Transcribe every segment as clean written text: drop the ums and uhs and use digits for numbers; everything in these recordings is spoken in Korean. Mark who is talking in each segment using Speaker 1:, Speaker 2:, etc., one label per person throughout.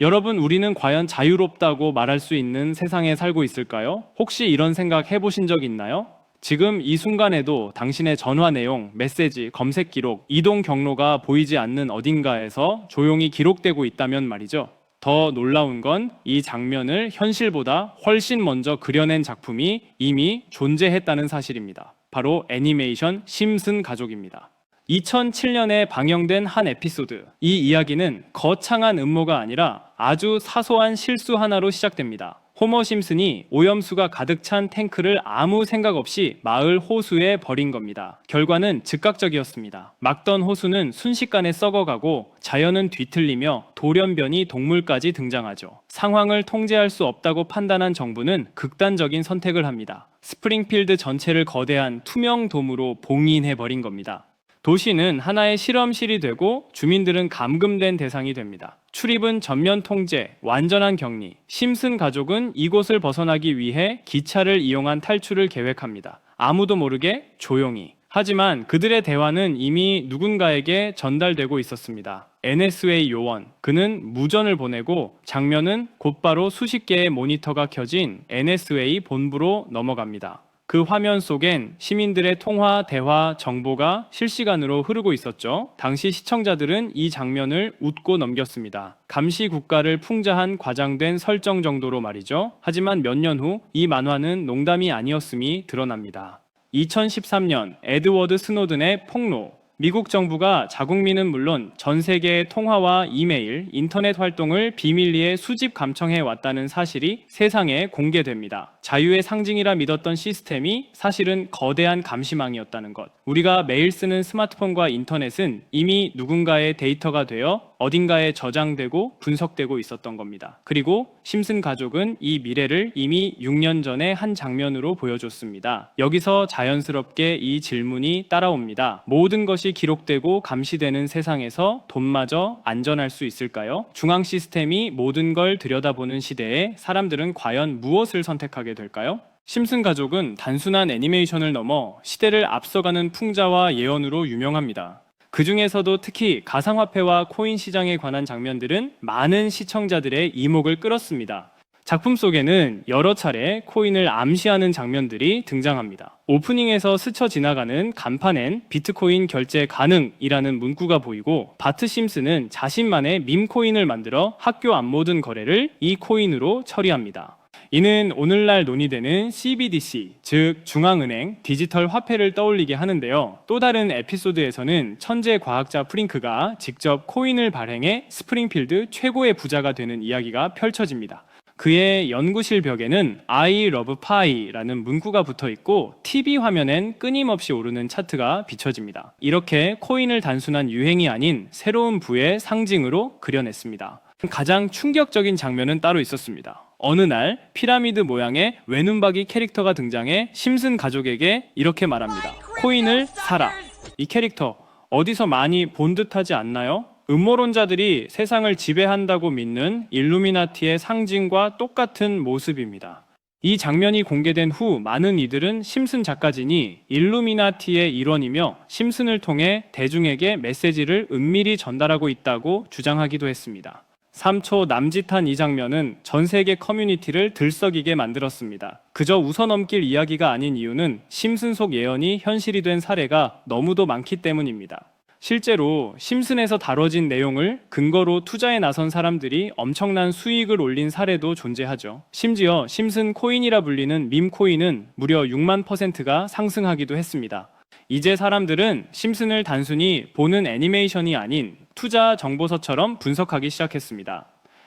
Speaker 1: 여러분, 우리는 과연 자유롭다고 말할 수 있는 세상에 살고 있을까요? 혹시 이런 생각 해보신 적 있나요? 지금 이 순간에도 당신의 전화 내용, 메시지, 검색 기록, 이동 경로가 보이지 않는 어딘가에서 조용히 기록되고 있다면 말이죠. 더 놀라운 건 이 장면을 현실보다 훨씬 먼저 그려낸 작품이 이미 존재했다는 사실입니다. 바로 애니메이션 심슨 가족입니다. 2007년에 방영된 한 에피소드. 이 이야기는 거창한 음모가 아니라 아주 사소한 실수 하나로 시작됩니다. 호머 심슨이 오염수가 가득 찬 탱크를 아무 생각 없이 마을 호수에 버린 겁니다. 결과는 즉각적이었습니다. 막던 호수는 순식간에 썩어가고 자연은 뒤틀리며 돌연변이 동물까지 등장하죠. 상황을 통제할 수 없다고 판단한 정부는 극단적인 선택을 합니다. 스프링필드 전체를 거대한 투명 돔으로 봉인해버린 겁니다. 도시는 하나의 실험실이 되고 주민들은 감금된 대상이 됩니다. 출입은 전면 통제, 완전한 격리. 심슨 가족은 이곳을 벗어나기 위해 기차를 이용한 탈출을 계획합니다. 아무도 모르게 조용히. 하지만 그들의 대화는 이미 누군가에게 전달되고 있었습니다. NSA 요원. 그는 무전을 보내고 장면은 곧바로 수십 개의 모니터가 켜진 NSA 본부로 넘어갑니다. 그 화면 속엔 시민들의 통화, 대화, 정보가 실시간으로 흐르고 있었죠. 당시 시청자들은 이 장면을 웃고 넘겼습니다. 감시 국가를 풍자한 과장된 설정 정도로 말이죠. 하지만 몇 년 후 이 만화는 농담이 아니었음이 드러납니다. 2013년 에드워드 스노든의 폭로. 미국 정부가 자국민은 물론 전 세계의 통화와 이메일, 인터넷 활동을 비밀리에 수집 감청해 왔다는 사실이 세상에 공개됩니다. 자유의 상징이라 믿었던 시스템이 사실은 거대한 감시망이었다는 것. 우리가 매일 쓰는 스마트폰과 인터넷은 이미 누군가의 데이터가 되어 어딘가에 저장되고 분석되고 있었던 겁니다. 그리고 심슨 가족은 이 미래를 이미 6년 전에 한 장면으로 보여줬습니다. 여기서 자연스럽게 이 질문이 따라옵니다. 모든 것이 기록되고 감시되는 세상에서 돈마저 안전할 수 있을까요? 중앙 시스템이 모든 걸 들여다보는 시대에 사람들은 과연 무엇을 선택하게 될까요? 심슨 가족은 단순한 애니메이션을 넘어 시대를 앞서가는 풍자와 예언으로 유명합니다. 그 중에서도 특히 가상화폐와 코인 시장에 관한 장면들은 많은 시청자들의 이목을 끌었습니다. 작품 속에는 여러 차례 코인을 암시하는 장면들이 등장합니다. 오프닝에서 스쳐 지나가는 간판엔 비트코인 결제 가능이라는 문구가 보이고 바트 심슨은 자신만의 밈코인을 만들어 학교 앞 모든 거래를 이 코인으로 처리합니다. 이는 오늘날 논의되는 CBDC, 즉 중앙은행 디지털 화폐를 떠올리게 하는데요. 또 다른 에피소드에서는 천재 과학자 프링크가 직접 코인을 발행해 스프링필드 최고의 부자가 되는 이야기가 펼쳐집니다. 그의 연구실 벽에는 I love pie라는 문구가 붙어 있고 TV 화면엔 끊임없이 오르는 차트가 비춰집니다. 이렇게 코인을 단순한 유행이 아닌 새로운 부의 상징으로 그려냈습니다. 가장 충격적인 장면은 따로 있었습니다. 어느 날 피라미드 모양의 외눈박이 캐릭터가 등장해 심슨 가족에게 이렇게 말합니다. 코인을 사라. 이 캐릭터 어디서 많이 본 듯하지 않나요? 음모론자들이 세상을 지배한다고 믿는 일루미나티의 상징과 똑같은 모습입니다. 이 장면이 공개된 후 많은 이들은 심슨 작가진이 일루미나티의 일원이며 심슨을 통해 대중에게 메시지를 은밀히 전달하고 있다고 주장하기도 했습니다. 3초 남짓한 이 장면은 전 세계 커뮤니티를 들썩이게 만들었습니다. 그저 웃어넘길 이야기가 아닌 이유는 심슨 속 예언이 현실이 된 사례가 너무도 많기 때문입니다. 실제로 심슨에서 다뤄진 내용을 근거로 투자에 나선 사람들이 엄청난 수익을 올린 사례도 존재하죠. 심지어 심슨 코인이라 불리는 밈코인은 무려 6만%가 상승하기도 했습니다. 이제 사람들은 심슨을 단순히 보는 애니메이션이 아닌 투자 정보서처럼 분석하기 시작했습니다.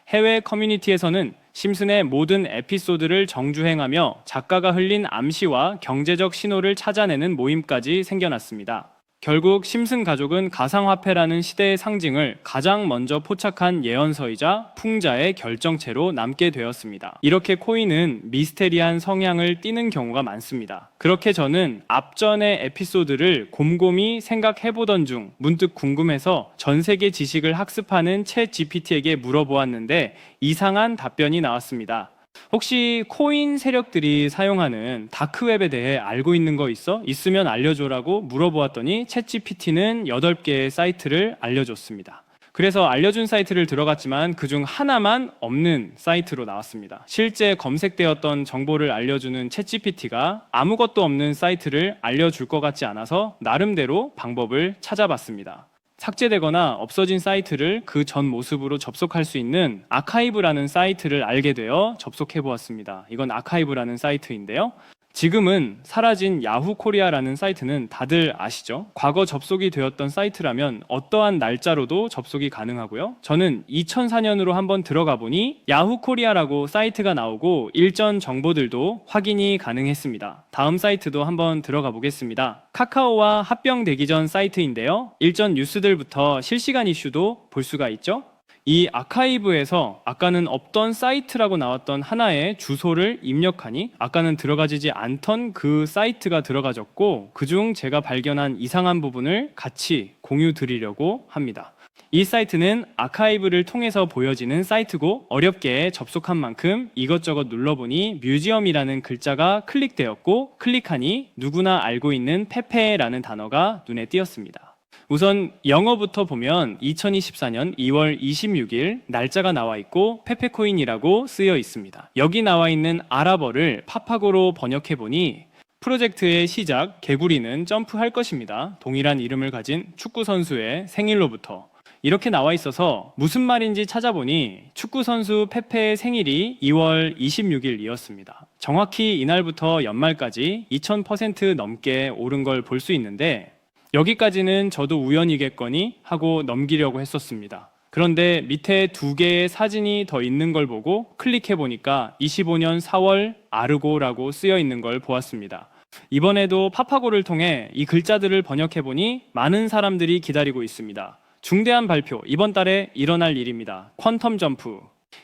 Speaker 1: 해외 커뮤니티에서는 심슨의 모든 에피소드를 정주행하며 작가가 흘린 암시와 경제적 신호를 찾아내는 모임까지 생겨났습니다. 결국 심슨 가족은 가상화폐라는 시대의 상징을 가장 먼저 포착한 예언서이자 풍자의 결정체로 남게 되었습니다. 이렇게 코인은 미스테리한 성향을 띠는 경우가 많습니다. 그렇게 저는 앞전의 에피소드를 곰곰이 생각해보던 중 문득 궁금해서 전 세계 지식을 학습하는 챗 GPT에게 물어보았는데 이상한 답변이 나왔습니다. 혹시 코인 세력들이 사용하는 다크웹에 대해 알고 있는 거 있어? 있으면 알려줘라고 물어보았더니 챗GPT는 8개의 사이트를 알려줬습니다. 그래서 알려준 사이트를 들어갔지만 그중 하나만 없는 사이트로 나왔습니다. 실제 검색되었던 정보를 알려주는 챗GPT가 아무것도 없는 사이트를 알려줄 것 같지 않아서 나름대로 방법을 찾아봤습니다. 삭제되거나 없어진 사이트를 그 전 모습으로 접속할 수 있는 아카이브라는 사이트를 알게 되어 접속해 보았습니다. 이건 아카이브라는 사이트인데요. 지금은 사라진 야후 코리아라는 사이트는 다들 아시죠? 과거 접속이 되었던 사이트라면 어떠한 날짜로도 접속이 가능하고요. 저는 2004년으로 한번 들어가 보니 야후 코리아라고 사이트가 나오고 일전 정보들도 확인이 가능했습니다. 다음 사이트도 한번 들어가 보겠습니다. 카카오와 합병되기 전 사이트인데요. 일전 뉴스들부터 실시간 이슈도 볼 수가 있죠. 이 아카이브에서 아까는 없던 사이트라고 나왔던 하나의 주소를 입력하니 아까는 들어가지지 않던 그 사이트가 들어가졌고, 그중 제가 발견한 이상한 부분을 같이 공유 드리려고 합니다. 이 사이트는 아카이브를 통해서 보여지는 사이트고, 어렵게 접속한 만큼 이것저것 눌러보니 뮤지엄이라는 글자가 클릭되었고, 클릭하니 누구나 알고 있는 페페라는 단어가 눈에 띄었습니다. 우선 영어부터 보면 2024년 2월 26일 날짜가 나와 있고 페페코인이라고 쓰여 있습니다. 여기 나와 있는 아랍어를 파파고로 번역해 보니 프로젝트의 시작, 개구리는 점프할 것입니다. 동일한 이름을 가진 축구 선수의 생일로부터 이렇게 나와 있어서 무슨 말인지 찾아보니 축구 선수 페페의 생일이 2월 26일이었습니다. 정확히 이날부터 연말까지 2000% 넘게 오른 걸 볼 수 있는데, 여기까지는 저도 우연이겠거니 하고 넘기려고 했었습니다. 그런데 밑에 두 개의 사진이 더 있는 걸 보고 클릭해 보니까 25년 4월 아르고라고 쓰여 있는 걸 보았습니다. 이번에도 파파고를 통해 이 글자들을 번역해 보니 많은 사람들이 기다리고 있습니다. 중대한 발표, 이번 달에 일어날 일입니다. 퀀텀 점프.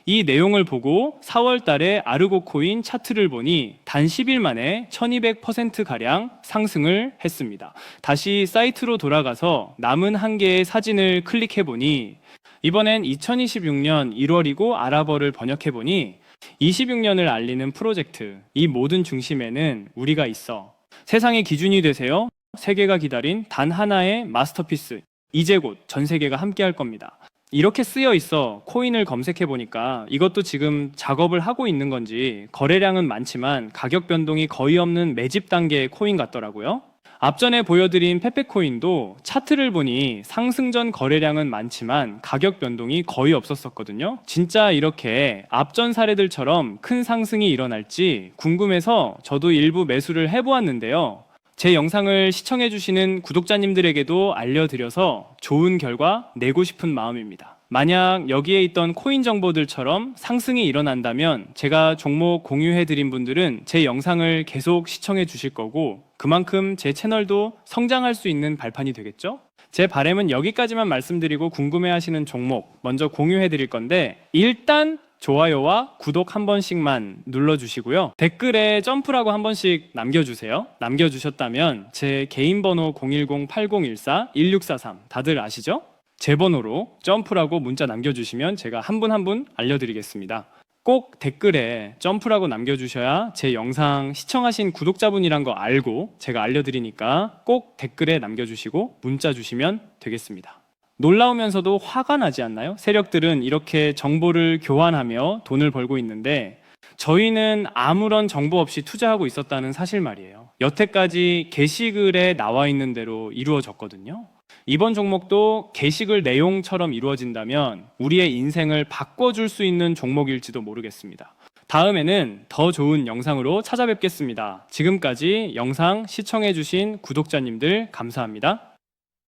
Speaker 1: 이 내용을 보고 4월 달에 아르고 코인 차트를 보니 단 10일 만에 1200%가량 상승을 했습니다. 다시 사이트로 돌아가서 남은 한 개의 사진을 클릭해 보니 이번엔 2026년 1월이고 아랍어를 번역해 보니 26년을 알리는 프로젝트, 이 모든 중심에는 우리가 있어. 세상의 기준이 되세요. 세계가 기다린 단 하나의 마스터피스. 이제 곧 전 세계가 함께 할 겁니다. 이렇게 쓰여 있어 코인을 검색해 보니까 이것도 지금 작업을 하고 있는 건지 거래량은 많지만 가격 변동이 거의 없는 매집 단계의 코인 같더라고요. 앞전에 보여드린 페페코인도 차트를 보니 상승 전 거래량은 많지만 가격 변동이 거의 없었었거든요. 진짜 이렇게 앞전 사례들처럼 큰 상승이 일어날지 궁금해서 저도 일부 매수를 해보았는데요. 제 영상을 시청해주시는 구독자님들에게도 알려드려서 좋은 결과 내고 싶은 마음입니다. 만약 여기에 있던 코인 정보들처럼 상승이 일어난다면 제가 종목 공유해드린 분들은 제 영상을 계속 시청해 주실 거고, 그만큼 제 채널도 성장할 수 있는 발판이 되겠죠? 제 바람은 여기까지만 말씀드리고 궁금해하시는 종목 먼저 공유해드릴 건데, 일단 좋아요와 구독 한 번씩만 눌러주시고요. 댓글에 점프라고 한 번씩 남겨주세요. 남겨주셨다면 제 개인 번호 010-8014-1643 다들 아시죠? 제 번호로 점프라고 문자 남겨주시면 제가 한 분 한 분 알려드리겠습니다. 꼭 댓글에 점프라고 남겨주셔야 제 영상 시청하신 구독자분이란 거 알고 제가 알려드리니까 꼭 댓글에 남겨주시고 문자 주시면 되겠습니다. 놀라우면서도 화가 나지 않나요? 세력들은 이렇게 정보를 교환하며 돈을 벌고 있는데 저희는 아무런 정보 없이 투자하고 있었다는 사실 말이에요. 여태까지 게시글에 나와 있는 대로 이루어졌거든요. 이번 종목도 게시글 내용처럼 이루어진다면 우리의 인생을 바꿔줄 수 있는 종목일지도 모르겠습니다. 다음에는 더 좋은 영상으로 찾아뵙겠습니다. 지금까지 영상 시청해주신 구독자님들 감사합니다.